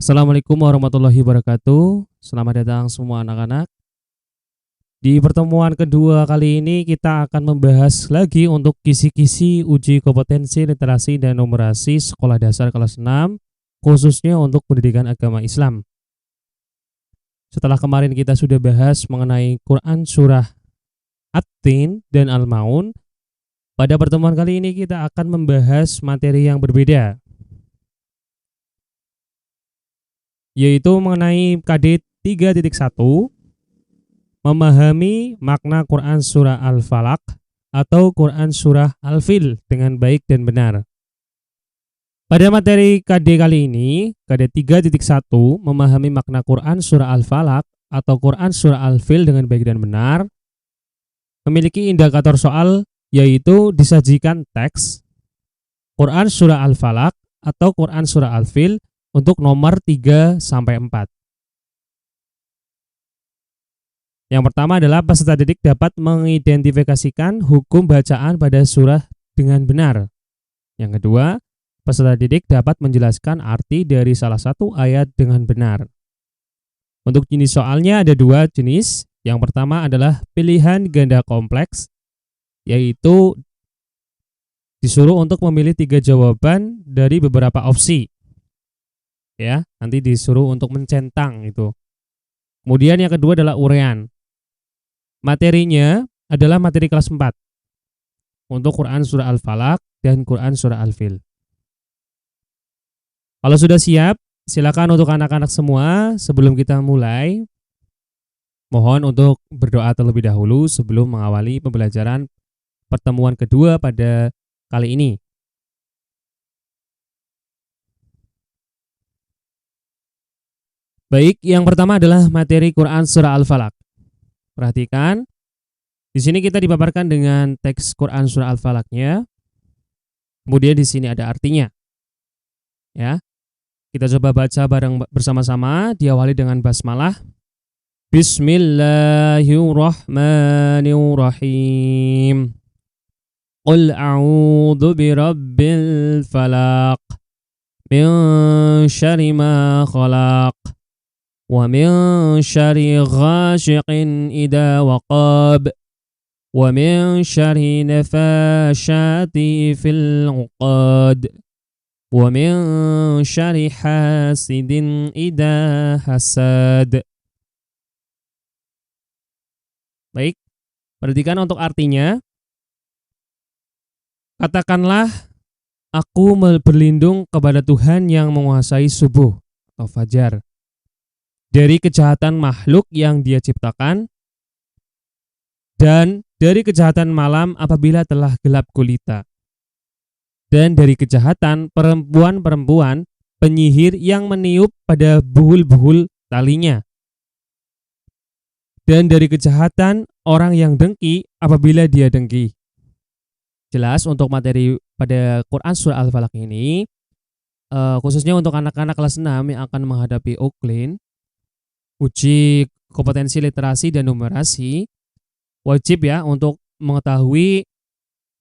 Assalamualaikum warahmatullahi wabarakatuh. Selamat datang semua anak-anak. Di pertemuan kedua kali ini kita akan membahas lagi untuk kisi-kisi uji kompetensi literasi dan numerasi sekolah dasar kelas 6, khususnya untuk pendidikan agama Islam. Setelah kemarin kita sudah bahas mengenai Quran surah At-Tin dan Al-Maun, pada pertemuan kali ini kita akan membahas materi yang berbeda, yaitu mengenai KD 3.1, memahami makna Quran surah Al-Falaq atau Quran surah Al-Fil dengan baik dan benar. Pada materi KD kali ini, KD 3.1, memahami makna Quran surah Al-Falaq atau Quran surah Al-Fil dengan baik dan benar, memiliki indikator soal yaitu disajikan teks Quran surah Al-Falaq atau Quran surah Al-Fil untuk nomor 3-4. Yang pertama adalah peserta didik dapat mengidentifikasikan hukum bacaan pada surah dengan benar. Yang kedua, peserta didik dapat menjelaskan arti dari salah satu ayat dengan benar. Untuk jenis soalnya ada dua jenis. Yang pertama adalah pilihan ganda kompleks, yaitu disuruh untuk memilih 3 jawaban dari beberapa opsi. Ya, nanti disuruh untuk mencentang itu. Kemudian yang kedua adalah urean. Materinya adalah materi kelas 4 untuk Quran surah Al-Falaq dan Quran surah Al-Fil. Kalau sudah siap, silakan untuk anak-anak semua sebelum kita mulai, mohon untuk berdoa terlebih dahulu sebelum mengawali pembelajaran pertemuan kedua pada kali ini. Baik, yang pertama adalah materi Quran surah Al-Falaq. Perhatikan, di sini kita dipaparkan dengan teks Quran surah Al-Falaqnya. Kemudian di sini ada artinya. Ya, kita coba baca bareng bersama-sama, diawali dengan basmalah. Bismillahirrahmanirrahim. Qul a'udzu birabbil falaq min syarri ma khalaq. Wa min syarri ghasyiqin idza waqab wa min syarri nafasyati fil 'uqad wa min syarri hasidin idza hasad. Baik, perhatikan untuk artinya. Katakanlah, aku berlindung kepada Tuhan yang menguasai subuh atau fajar, dari kejahatan makhluk yang Dia ciptakan, dan dari kejahatan malam apabila telah gelap gulita, dan dari kejahatan perempuan-perempuan penyihir yang meniup pada buhul-buhul talinya, dan dari kejahatan orang yang dengki apabila dia dengki. Jelas untuk materi pada Quran surah Al-Falaq ini, khususnya untuk anak-anak kelas 6 yang akan menghadapi UKLIN, uji kompetensi literasi dan numerasi, wajib ya untuk mengetahui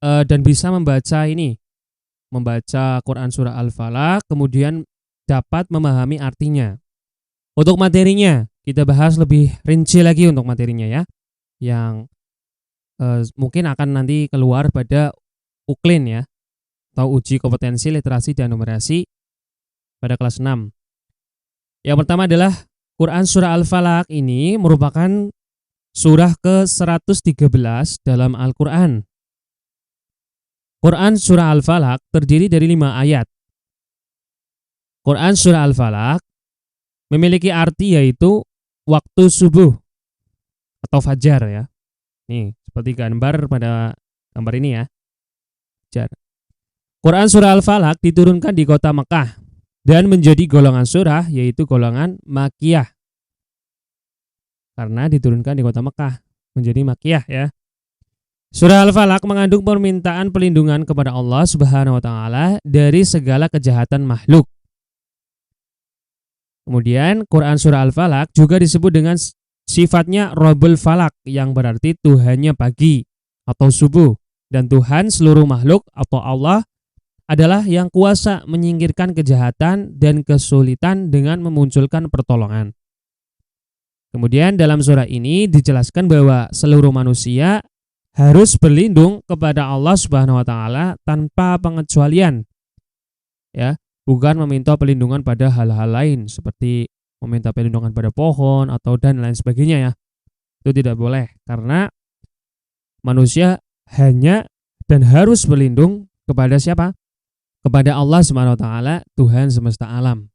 dan bisa membaca Quran surah Al-Falaq, kemudian dapat memahami artinya. Untuk materinya, kita bahas lebih rinci lagi untuk materinya ya, yang mungkin akan nanti keluar pada UKLIN ya, atau uji kompetensi literasi dan numerasi pada kelas 6. Yang pertama adalah Quran surah Al-Falaq ini merupakan surah ke-113 dalam Al-Quran. Quran surah Al-Falaq terdiri dari 5 ayat. Quran surah Al-Falaq memiliki arti yaitu waktu subuh atau fajar ya. Nih, seperti gambar pada gambar ini ya. Fajar. Quran surah Al-Falaq diturunkan di kota Mekah dan menjadi golongan surah yaitu golongan Makkiyah. Karena diturunkan di kota Mekah, menjadi Makkiyah ya. Surah Al-Falaq mengandung permintaan perlindungan kepada Allah Subhanahu wa taala dari segala kejahatan makhluk. Kemudian Quran surah Al-Falaq juga disebut dengan sifatnya Rabbul Falaq, yang berarti Tuhannya pagi atau subuh, dan Tuhan seluruh makhluk atau Allah adalah yang kuasa menyingkirkan kejahatan dan kesulitan dengan memunculkan pertolongan. Kemudian dalam surah ini dijelaskan bahwa seluruh manusia harus berlindung kepada Allah Subhanahu wa taala tanpa pengecualian. Ya, bukan meminta perlindungan pada hal-hal lain seperti meminta perlindungan pada pohon atau dan lain sebagainya ya. Itu tidak boleh karena manusia hanya dan harus berlindung kepada siapa? Kepada Allah Subhanahu wa taala, Tuhan semesta alam.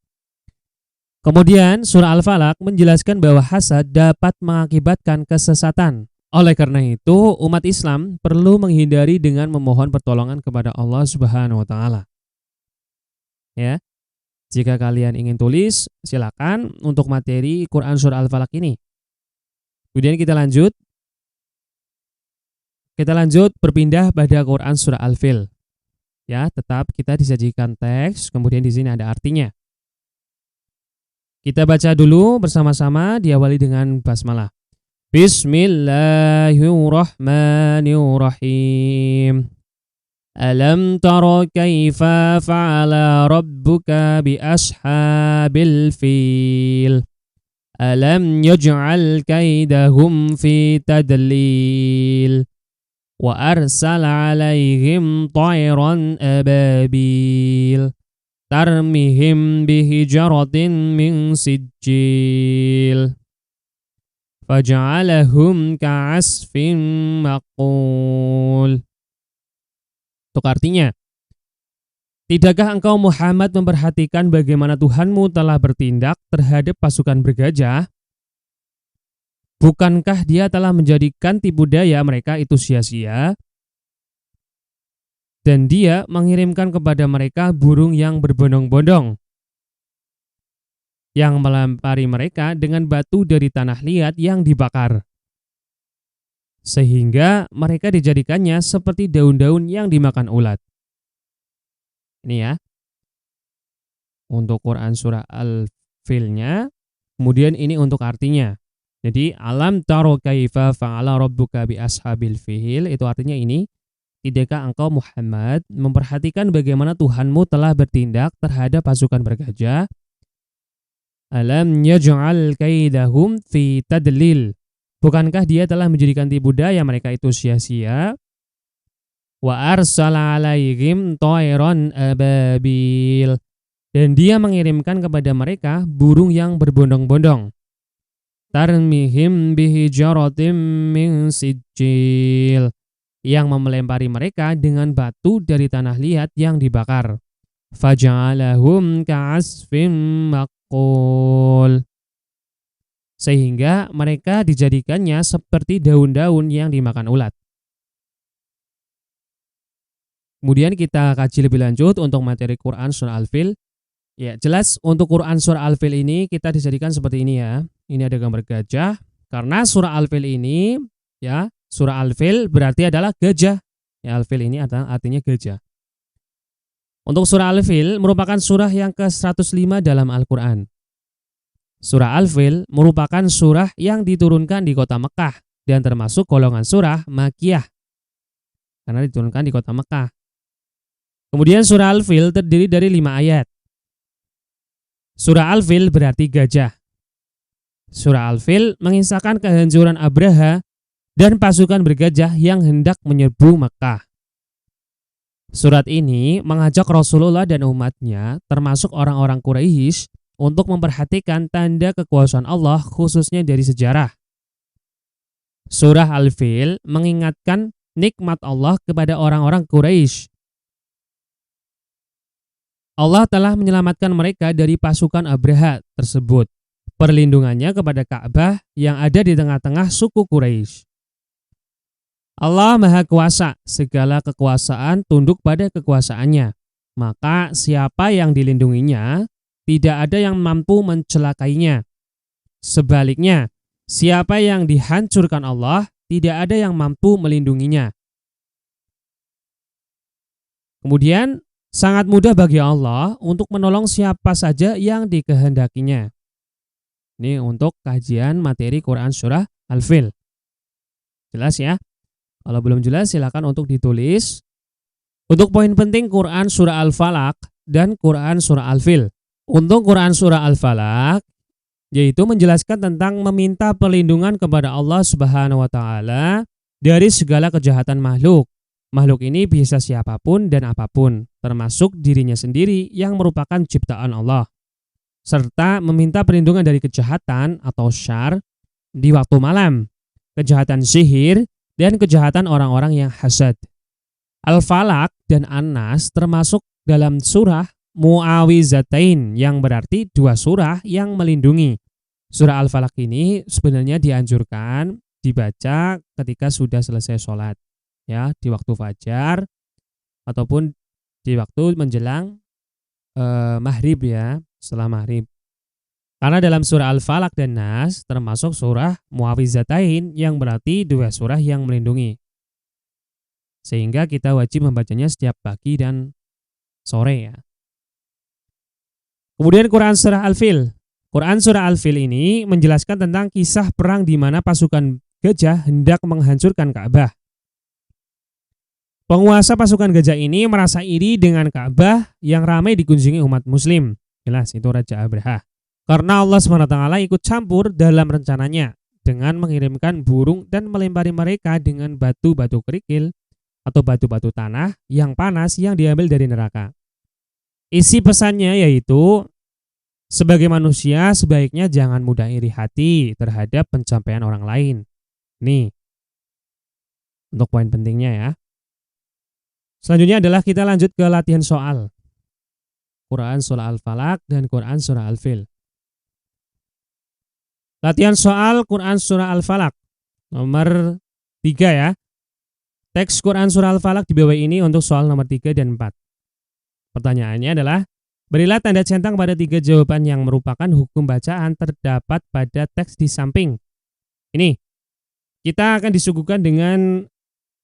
Kemudian surah Al-Falaq menjelaskan bahwa hasad dapat mengakibatkan kesesatan. Oleh karena itu, umat Islam perlu menghindari dengan memohon pertolongan kepada Allah Subhanahu wa taala. Ya. Jika kalian ingin tulis, silakan untuk materi Quran surah Al-Falaq ini. Kemudian kita lanjut. Kita lanjut berpindah pada Quran surah Al-Fil. Ya, tetap kita disajikan teks, kemudian di sini ada artinya. Kita baca dulu bersama-sama, diawali dengan basmalah. Bismillahirrahmanirrahim. Alam tara kaifa fa'ala rabbuka bi ashabil fil. Alam yaj'al kaidahum fi tadlil. Wa arsala alaihim tayran ababil. Tarmihim bihijaratin min sijil. Faja'alahum ka'asfin maqul. Untuk artinya, tidakkah engkau Muhammad memperhatikan bagaimana Tuhanmu telah bertindak terhadap pasukan bergajah? Bukankah dia telah menjadikan tipu daya mereka itu sia-sia? Dan dia mengirimkan kepada mereka burung yang berbondong-bondong, yang melempari mereka dengan batu dari tanah liat yang dibakar, sehingga mereka dijadikannya seperti daun-daun yang dimakan ulat. Ini ya, untuk Quran surah Al-Filnya. Kemudian ini untuk artinya. Jadi, alam taro kaifa fa'ala rabbuka bi ashabil fil, itu artinya ini. Tidakkah engkau Muhammad memperhatikan bagaimana Tuhanmu telah bertindak terhadap pasukan bergajah? Alam yaj'al kaidahum fi tadlil. Bukankah dia telah menjadikan tipu daya mereka itu sia-sia? Wa arsala alaihim tayran ababil. Dan dia mengirimkan kepada mereka burung yang berbondong-bondong. Tarmihim bihijaratim min sijil. Yang melempari mereka dengan batu dari tanah liat yang dibakar. Faja'alahum ka'asfim maqul. Sehingga mereka dijadikannya seperti daun-daun yang dimakan ulat. Kemudian kita kaji lebih lanjut untuk materi Quran surah Al-Fil. Ya, jelas untuk Quran surah Al-Fil ini kita dijadikan seperti ini ya. Ini ada gambar gajah. Karena surah Al-Fil ini ya, surah Al-Fil berarti adalah gajah. Ya, Al-Fil ini adalah artinya gajah. Untuk surah Al-Fil merupakan surah yang ke-105 dalam Al-Quran. Surah Al-Fil merupakan surah yang diturunkan di kota Mekah dan termasuk golongan surah Makkiyah karena diturunkan di kota Mekah. Kemudian surah Al-Fil terdiri dari 5 ayat. Surah Al-Fil berarti gajah. Surah Al-Fil mengisahkan kehancuran Abraha dan pasukan bergajah yang hendak menyerbu Mekah. Surat ini mengajak Rasulullah dan umatnya, termasuk orang-orang Quraisy, untuk memperhatikan tanda kekuasaan Allah khususnya dari sejarah. Surah Al-Fil mengingatkan nikmat Allah kepada orang-orang Quraisy. Allah telah menyelamatkan mereka dari pasukan Abraha tersebut. Perlindungannya kepada Ka'bah yang ada di tengah-tengah suku Quraisy. Allah Maha Kuasa, segala kekuasaan tunduk pada kekuasaannya. Maka siapa yang dilindunginya, tidak ada yang mampu mencelakainya. Sebaliknya, siapa yang dihancurkan Allah, tidak ada yang mampu melindunginya. Kemudian, sangat mudah bagi Allah untuk menolong siapa saja yang dikehendakinya. Ini untuk kajian materi Quran surah Al-Fil. Jelas ya? Kalau belum jelas silakan untuk ditulis. Untuk poin penting Quran surah Al-Falaq dan Quran surah Al-Fil. Untuk Quran surah Al-Falaq yaitu menjelaskan tentang meminta perlindungan kepada Allah Subhanahu wa taala dari segala kejahatan makhluk. Makhluk ini bisa siapapun dan apapun, termasuk dirinya sendiri yang merupakan ciptaan Allah. Serta meminta perlindungan dari kejahatan atau syar di waktu malam, kejahatan sihir, dan kejahatan orang-orang yang hasad. Al-Falaq dan An-Nas termasuk dalam surah Mu'awizatain yang berarti dua surah yang melindungi. Surah Al-Falaq ini sebenarnya dianjurkan dibaca ketika sudah selesai sholat, ya, di waktu fajar ataupun di waktu menjelang maghrib, ya, setelah maghrib. Karena dalam surah Al-Falaq dan Nas termasuk surah Mu'awizatain yang berarti dua surah yang melindungi. Sehingga kita wajib membacanya setiap pagi dan sore, ya. Kemudian Quran surah Al-Fil. Quran surah Al-Fil ini menjelaskan tentang kisah perang di mana pasukan gajah hendak menghancurkan Ka'bah. Penguasa pasukan gajah ini merasa iri dengan Ka'bah yang ramai dikunjungi umat muslim. Jelas itu Raja Abraha. Karena Allah SWT ikut campur dalam rencananya dengan mengirimkan burung dan melempari mereka dengan batu-batu kerikil atau batu-batu tanah yang panas yang diambil dari neraka. Isi pesannya yaitu sebagai manusia sebaiknya jangan mudah iri hati terhadap pencapaian orang lain. Nih, untuk poin pentingnya, ya. Selanjutnya adalah kita lanjut ke latihan soal. Quran surah Al-Falaq dan Quran surah Al-Fil. Latihan soal Quran surah Al-Falaq nomor 3, ya. Teks Quran surah Al-Falaq di bawah ini untuk soal nomor 3 dan 4. Pertanyaannya adalah, berilah tanda centang pada 3 jawaban yang merupakan hukum bacaan terdapat pada teks di samping. Ini, kita akan disuguhkan dengan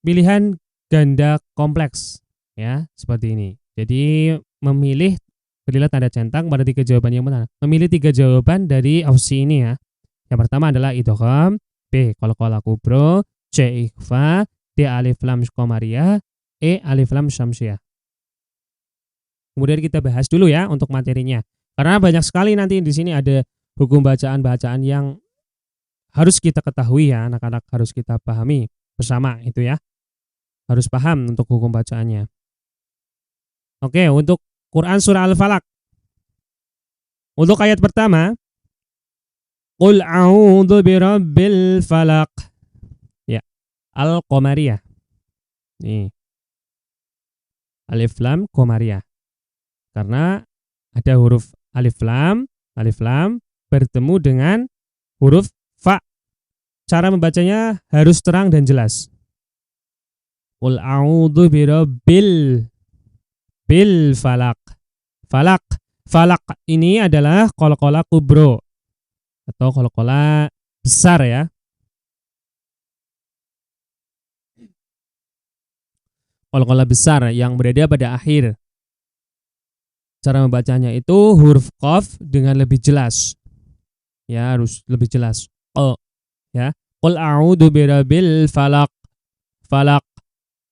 pilihan ganda kompleks, ya, seperti ini. Jadi berilah tanda centang pada 3 jawaban yang benar. Memilih 3 jawaban dari opsi ini, ya. Yang pertama adalah idgham, B qalqalah kubro, C ikhfa, D alif lam qamariyah, E alif lam syamsiyah. Kemudian kita bahas dulu, ya, untuk materinya. Karena banyak sekali nanti di sini ada hukum bacaan-bacaan yang harus kita ketahui, ya, anak-anak harus kita pahami bersama itu, ya. Harus paham untuk hukum bacaannya. Oke, untuk Quran surah Al-Falaq. Untuk ayat pertama, Qul a'udzu birabbil falaq. Ya, Al-Qamariyah. Nih. Alif lam qamariyah. Karena ada huruf alif lam bertemu dengan huruf fa. Cara membacanya harus terang dan jelas. Qul a'udzu birabbil falaq. Falaq ini adalah qalqalah kubro atau qalqalah besar, ya. Qalqalah besar yang berada pada akhir. Cara membacanya itu huruf qaf dengan lebih jelas. Ya, harus lebih jelas. Ya. Qul a'udzu birabbil falaq.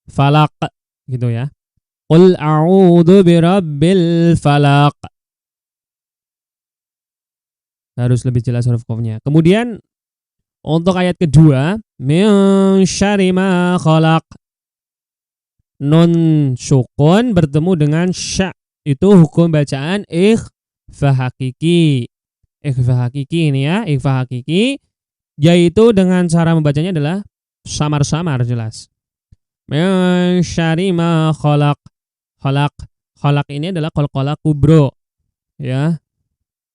Falaq gitu, ya. Qul a'udzu birabbil falaq. Harus lebih jelas huruf qafnya. Kemudian untuk ayat kedua, min syarri ma khalaq. Nun sukun bertemu dengan sya. Itu hukum bacaan ikhfa hakiki. Ikhfa hakiki ini, ya, ikhfa hakiki, yaitu dengan cara membacanya adalah samar-samar jelas. Min syarri ma khalaq. Khalaq ini adalah qalqalah kubro, ya.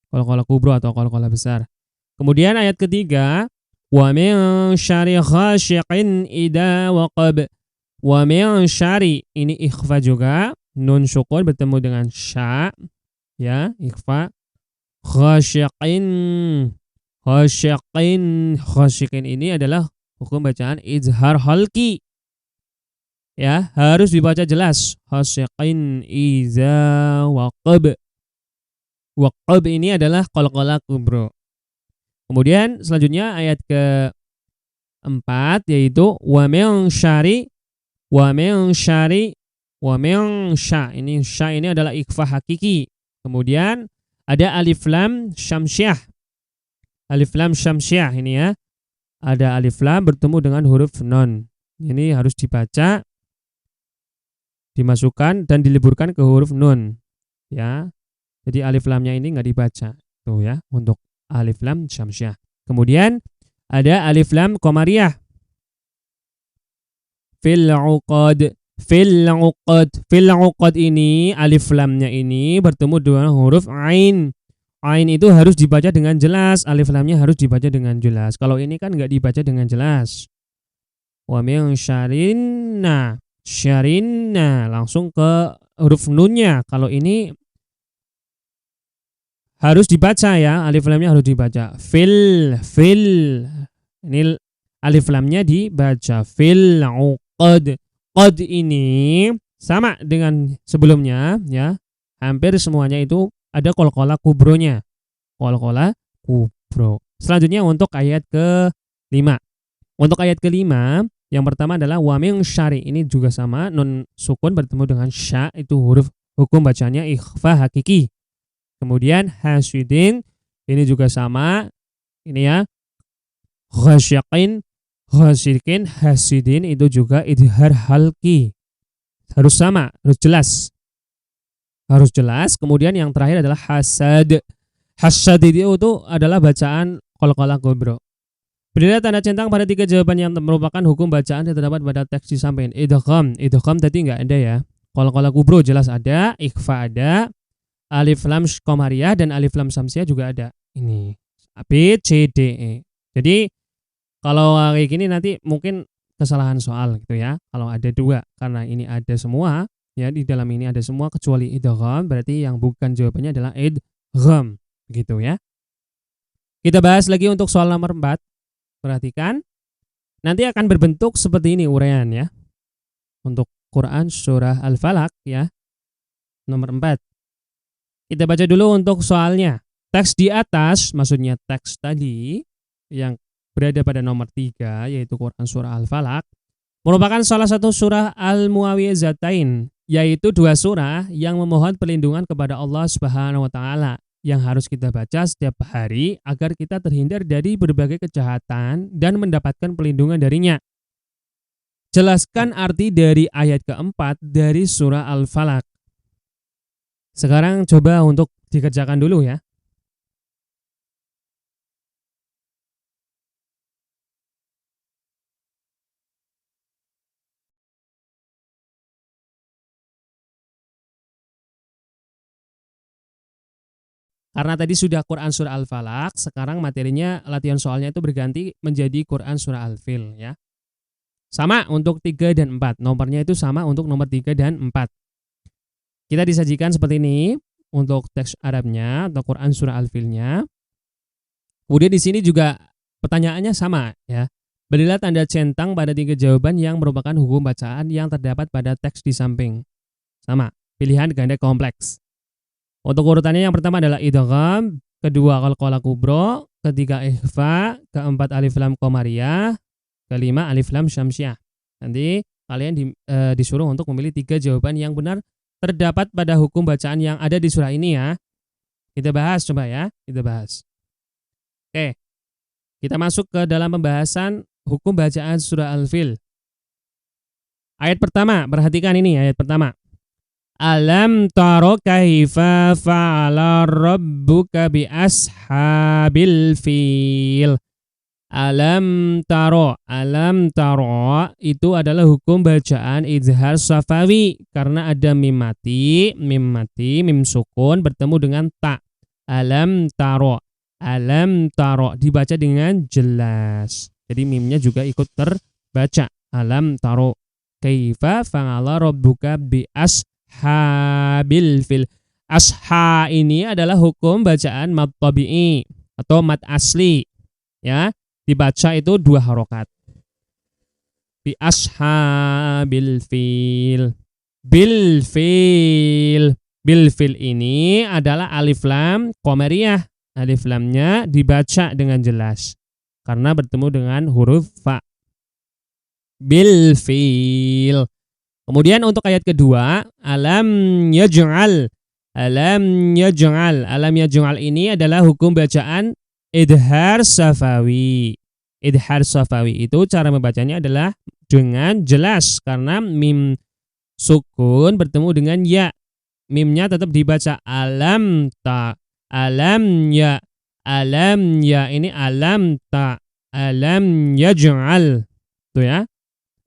Qalqalah kubro atau qalqalah besar. Kemudian ayat ketiga, wa min syarri ghasyiqin idza waqab. Wa min syarri ini ikhfa juga. Nun sukun bertemu dengan sya, ya, ikhfa. Khasyiqin ini adalah hukum bacaan izhar halqi, ya, harus dibaca jelas. Khasyiqin iza waqab. Waqab ini adalah qalqalah kubro. Kemudian selanjutnya ayat ke-4 yaitu wa min syarri Wa min sya. Ini sya ini adalah ikhfa hakiki. Kemudian ada alif lam syamsiah. Alif lam syamsiah ini ya. Ada alif lam bertemu dengan huruf nun. Ini harus dibaca, dimasukkan dan diliburkan ke huruf nun. Ya. Jadi alif lamnya ini enggak dibaca. Tuh ya, untuk alif lam syamsiah. Kemudian ada alif lam qamariyah. Fil 'uqad. Fil 'uqad ini alif lamnya ini bertemu dengan huruf ain. Ain itu harus dibaca dengan jelas, alif lamnya harus dibaca dengan jelas. Kalau ini kan enggak dibaca dengan jelas. Wa min syarrinna. Syarrinna langsung ke huruf nunnya. Kalau ini harus dibaca ya, alif lamnya harus dibaca. Fil. Ini alif lamnya dibaca. Fil 'uqad. Qad ini sama dengan sebelumnya ya. Hampir semuanya itu ada qalqalah kubronya. Qalqalah kubro. Selanjutnya untuk ayat ke-5. Untuk ayat ke-5 yang pertama adalah wa min syari. Ini juga sama, nun sukun bertemu dengan sya, itu huruf hukum bacanya ikhfa hakiki. Kemudian hasidin ini juga sama. Ini ya. Ghasyakin, ghasikin, hasidin itu juga idhar halki. Harus sama, harus jelas. Harus jelas. Kemudian yang terakhir adalah hasad. Hasad itu adalah bacaan qalqalah kubro. Berilah tanda centang pada 3 jawaban yang merupakan hukum bacaan yang terdapat pada teks disampaikan. Idgham tadi enggak ada ya. Qalqalah kubro jelas ada, ikhfa ada, alif lam qamariyah dan alif lam syamsiah juga ada. Ini B, C, D, E. Jadi kalau kayak gini nanti mungkin kesalahan soal gitu ya. Kalau ada 2, karena ini ada semua ya, di dalam ini ada semua kecuali idgham, berarti yang bukan jawabannya adalah idgham gitu ya. Kita bahas lagi untuk soal nomor 4. Perhatikan. Nanti akan berbentuk seperti ini uraian ya. Untuk Quran surah Al-Falaq ya. Nomor 4. Kita baca dulu untuk soalnya. Teks di atas, maksudnya teks tadi yang berada pada nomor 3, yaitu Quran surah Al-Falaq, merupakan salah satu surah Al-Muawwizatain, yaitu 2 surah yang memohon perlindungan kepada Allah Subhanahu wa taala yang harus kita baca setiap hari agar kita terhindar dari berbagai kejahatan dan mendapatkan perlindungan darinya. Jelaskan arti dari ayat keempat dari surah Al-Falaq. Sekarang coba untuk dikerjakan dulu ya. Karena tadi sudah Quran surah Al-Falaq, sekarang materinya latihan soalnya itu berganti menjadi Quran surah Al-Fil ya. Sama untuk 3 dan 4. Nomornya itu sama untuk nomor 3 dan 4. Kita disajikan seperti ini untuk teks Arabnya atau Quran surah Al-Filnya. Kemudian di sini juga pertanyaannya sama ya. Berilah tanda centang pada 3 jawaban yang merupakan hukum bacaan yang terdapat pada teks di samping. Sama, pilihan ganda kompleks. Untuk urutannya yang pertama adalah idgham, kedua qalqalah kubro, ketiga ikhfa, keempat alif lam qamariyah, kelima alif lam syamsiah. Nanti kalian disuruh untuk memilih 3 jawaban yang benar terdapat pada hukum bacaan yang ada di surah ini ya. Kita bahas coba ya, kita bahas. Oke. Kita masuk ke dalam pembahasan hukum bacaan surah Al-Fil. Ayat pertama, perhatikan ini ayat pertama. Alam taro kaifa fa'ala rabbuka bi ashabil fil. Alam taro itu adalah hukum bacaan izhar safawi karena ada mim mati, mim sukun bertemu dengan ta. Alam taro dibaca dengan jelas. Jadi mimnya juga ikut terbaca. Alam taro kaifa fa'ala rabbuka bi ashabil fil. Asha ini adalah hukum bacaan mad tabi'i atau mad asli ya. Dibaca itu 2 harokat. Bi ashabil fil. Bil fil ini adalah alif lam qamariyah. Alif lamnya dibaca dengan jelas karena bertemu dengan huruf fa. Bil fil. Kemudian untuk ayat kedua, alam yaj'al. Alam yaj'al ini adalah hukum bacaan idhar safawi. Idhar safawi itu cara membacanya adalah dengan jelas karena mim sukun bertemu dengan ya. Mimnya tetap dibaca alam ta, alam ya, ini alam ta, alam yaj'al. Tuh ya.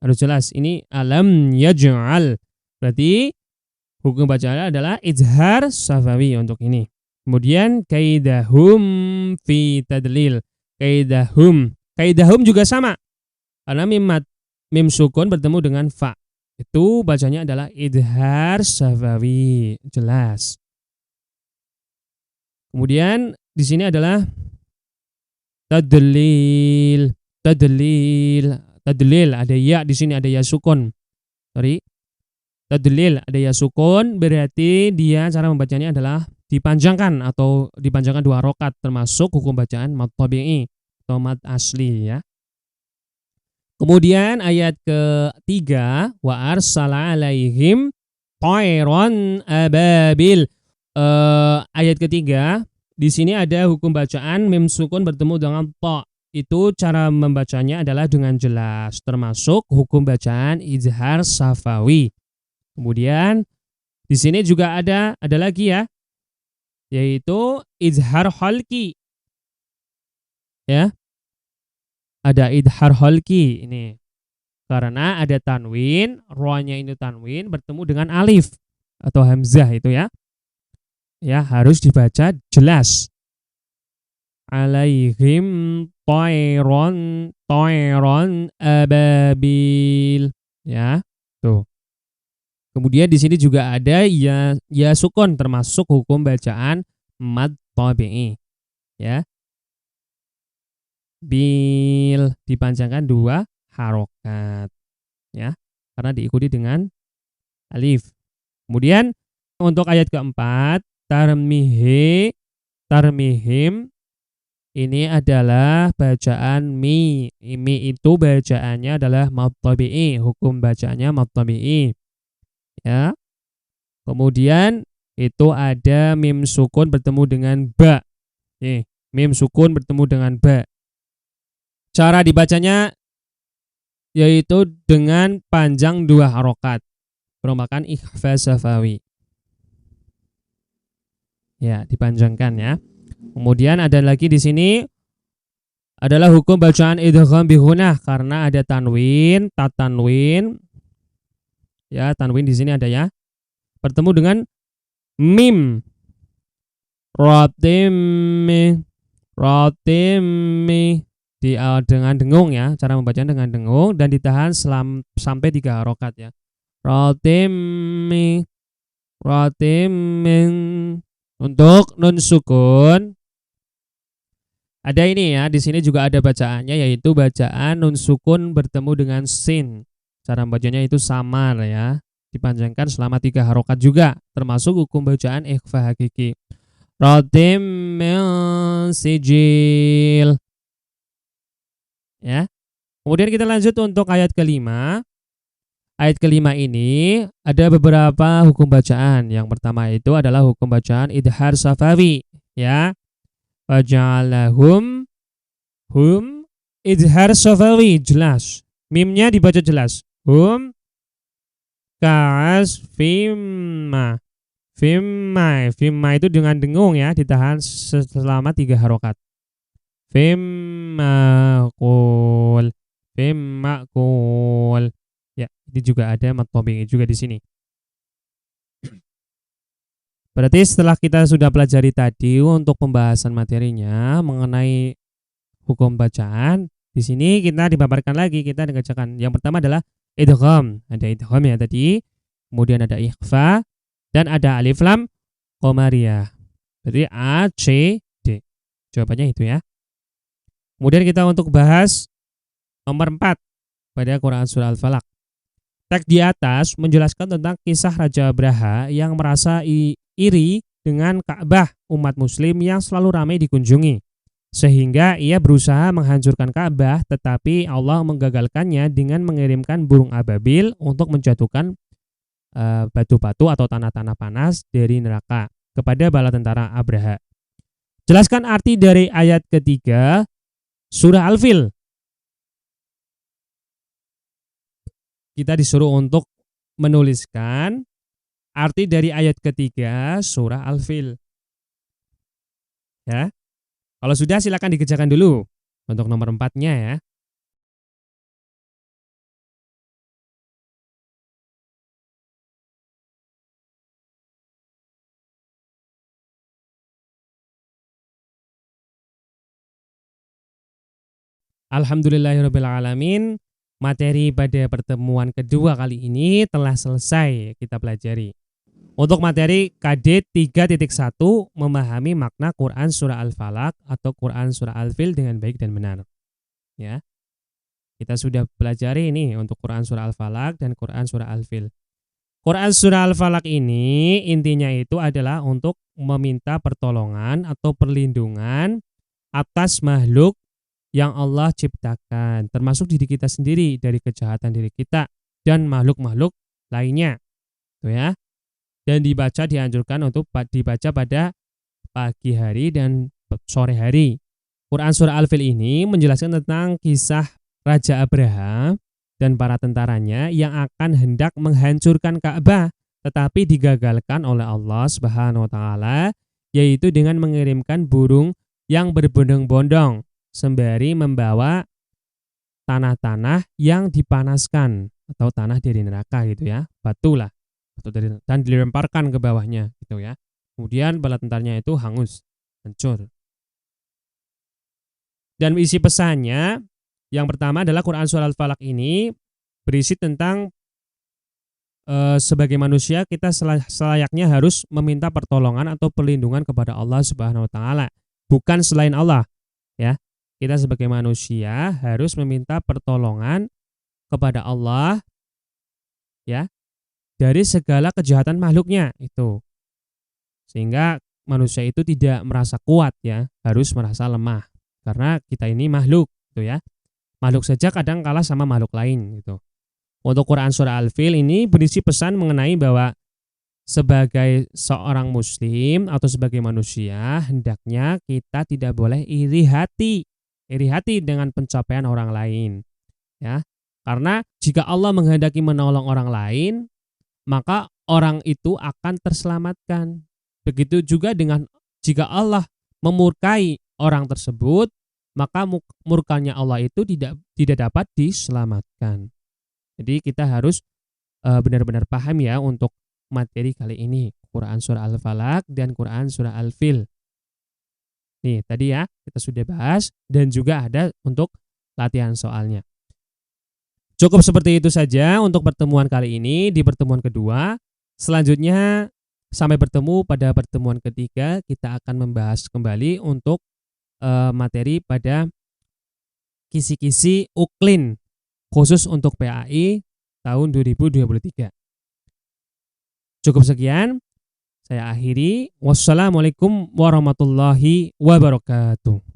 Harus jelas ini alam yaj'al. Berarti hukum bacaannya adalah izhar safawi untuk ini. Kemudian kaidahum fi tadlil. Kaidahum juga sama. Karena mim sukun bertemu dengan fa. Itu bacanya adalah idhar safawi, jelas. Kemudian di sini adalah tadlil, ada ya di sini, ada ya sukun. Tadlil ada ya sukun, berarti dia cara membacanya adalah dipanjangkan atau dipanjangkan 2 rakaat, termasuk hukum bacaan mad tabi'i atau mad asli ya. Kemudian ayat ketiga, wa arsala alaihim tayran ababil. Ayat ketiga, di sini ada hukum bacaan mim sukun bertemu dengan ta. Itu cara membacanya adalah dengan jelas, termasuk hukum bacaan izhar safawi. Kemudian di sini juga ada lagi ya, yaitu izhar halki. Ya. Ada idhar halki ini. Karena ada tanwin, rohnya ini tanwin bertemu dengan alif atau hamzah itu ya. Ya, harus dibaca jelas. Alaihim tayron ababil. Ya, tuh. Kemudian di sini juga ada ya sukun, termasuk hukum bacaan mad tabi'i. Ya. Bil dipanjangkan 2 harokat ya, karena diikuti dengan alif. Kemudian untuk ayat keempat, tarmihim ini adalah bacaan mi itu bacaannya adalah mad tabi'i, hukum bacaannya mad tabi'i ya. Kemudian itu ada mim sukun bertemu dengan ba. Mim sukun bertemu dengan ba. Cara dibacanya yaitu dengan panjang 2 harokat, merupakan ikhfa safawi. Ya, dipanjangkan ya. Kemudian ada lagi di sini adalah hukum bacaan idgham bi ghunah karena ada tanwin, tatanwin. Ya, tanwin di sini ada ya. Bertemu dengan mim. Ratim dengan dengung ya, cara membacanya dengan dengung dan ditahan sampai 3 harokat ya. Ratim. Untuk nun sukun ada ini ya, di sini juga ada bacaannya, yaitu bacaan nun sukun bertemu dengan sin. Cara bacanya itu samar ya, dipanjangkan selama 3 harokat juga, termasuk hukum bacaan ikhfa hakiki. Ratim sijil. Ya. Kemudian kita lanjut untuk ayat kelima. Ayat kelima ini ada beberapa hukum bacaan. Yang pertama itu adalah hukum bacaan idhar safawi, ya. Waja'alahum idhar safawi, jelas. Mimnya dibaca jelas. Ka'as fimma itu dengan dengung ya, ditahan selama 3 harokat. Fimmakul. Ya, ini juga ada mad tabi'i juga di sini. Berarti setelah kita sudah pelajari tadi untuk pembahasan materinya mengenai hukum bacaan, di sini kita dipaparkan lagi, kita dikerjakan. Yang pertama adalah idgham. Ada idgham ya tadi. Kemudian ada ikhfa dan ada alif lam qamariyah. Berarti A, C, D. Jawabannya itu ya. Kemudian kita untuk bahas nomor 4 pada Quran Surah Al-Falaq. Teks di atas menjelaskan tentang kisah Raja Abraha yang merasa iri dengan Ka'bah umat muslim yang selalu ramai dikunjungi. Sehingga ia berusaha menghancurkan Ka'bah, tetapi Allah menggagalkannya dengan mengirimkan burung ababil untuk menjatuhkan batu-batu atau tanah-tanah panas dari neraka kepada bala tentara Abraha. Jelaskan arti dari ayat ketiga surah Al-Fil. Kita disuruh untuk menuliskan arti dari ayat ketiga surah Al-Fil. Ya. Kalau sudah silakan dikerjakan dulu untuk nomor 4-nya ya. Alhamdulillahirabbil alamin. Materi pada pertemuan kedua kali ini telah selesai kita pelajari. Untuk materi KD 3.1 memahami makna Quran surah Al-Falaq atau Quran surah Al-Fil dengan baik dan benar. Ya. Kita sudah pelajari ini untuk Quran surah Al-Falaq dan Quran surah Al-Fil. Quran surah Al-Falaq ini intinya itu adalah untuk meminta pertolongan atau perlindungan atas makhluk yang Allah ciptakan, termasuk diri kita sendiri dari kejahatan diri kita dan makhluk-makhluk lainnya. Tuh ya. Dan dianjurkan untuk dibaca pada pagi hari dan sore hari. Quran surah Al-Fil ini menjelaskan tentang kisah Raja Abraha dan para tentaranya yang akan hendak menghancurkan Ka'bah, tetapi digagalkan oleh Allah Subhanahu wa taala, yaitu dengan mengirimkan burung yang berbondong-bondong sembari membawa tanah-tanah yang dipanaskan atau tanah dari neraka gitu ya, batu lah, dan dilemparkan ke bawahnya gitu ya. Kemudian bala tentaranya itu hangus, hancur. Dan isi pesannya yang pertama adalah Quran surah Al-Falaq ini berisi tentang sebagai manusia kita selayaknya harus meminta pertolongan atau perlindungan kepada Allah Subhanahu wa taala, bukan selain Allah ya. Kita sebagai manusia harus meminta pertolongan kepada Allah ya dari segala kejahatan makhluknya itu. Sehingga manusia itu tidak merasa kuat ya, harus merasa lemah karena kita ini makhluk gitu ya. Makhluk saja kadang kalah sama makhluk lain gitu. Untuk Quran surah Al-Fil ini berisi pesan mengenai bahwa sebagai seorang muslim atau sebagai manusia hendaknya kita tidak boleh iri hati dengan pencapaian orang lain ya. Karena jika Allah menghendaki menolong orang lain, maka orang itu akan terselamatkan. Begitu juga dengan jika Allah memurkai orang tersebut, maka murkanya Allah itu tidak dapat diselamatkan. Jadi kita harus benar-benar paham ya untuk materi kali ini, Quran surah Al-Falaq dan Quran surah Al-Fil. Nih, tadi ya kita sudah bahas dan juga ada untuk latihan soalnya. Cukup seperti itu saja untuk pertemuan kali ini. Di pertemuan kedua, selanjutnya sampai bertemu pada pertemuan ketiga, kita akan membahas kembali untuk materi pada kisi-kisi Uklin khusus untuk PAI tahun 2023. Cukup sekian. Saya akhiri. Wassalamualaikum warahmatullahi wabarakatuh.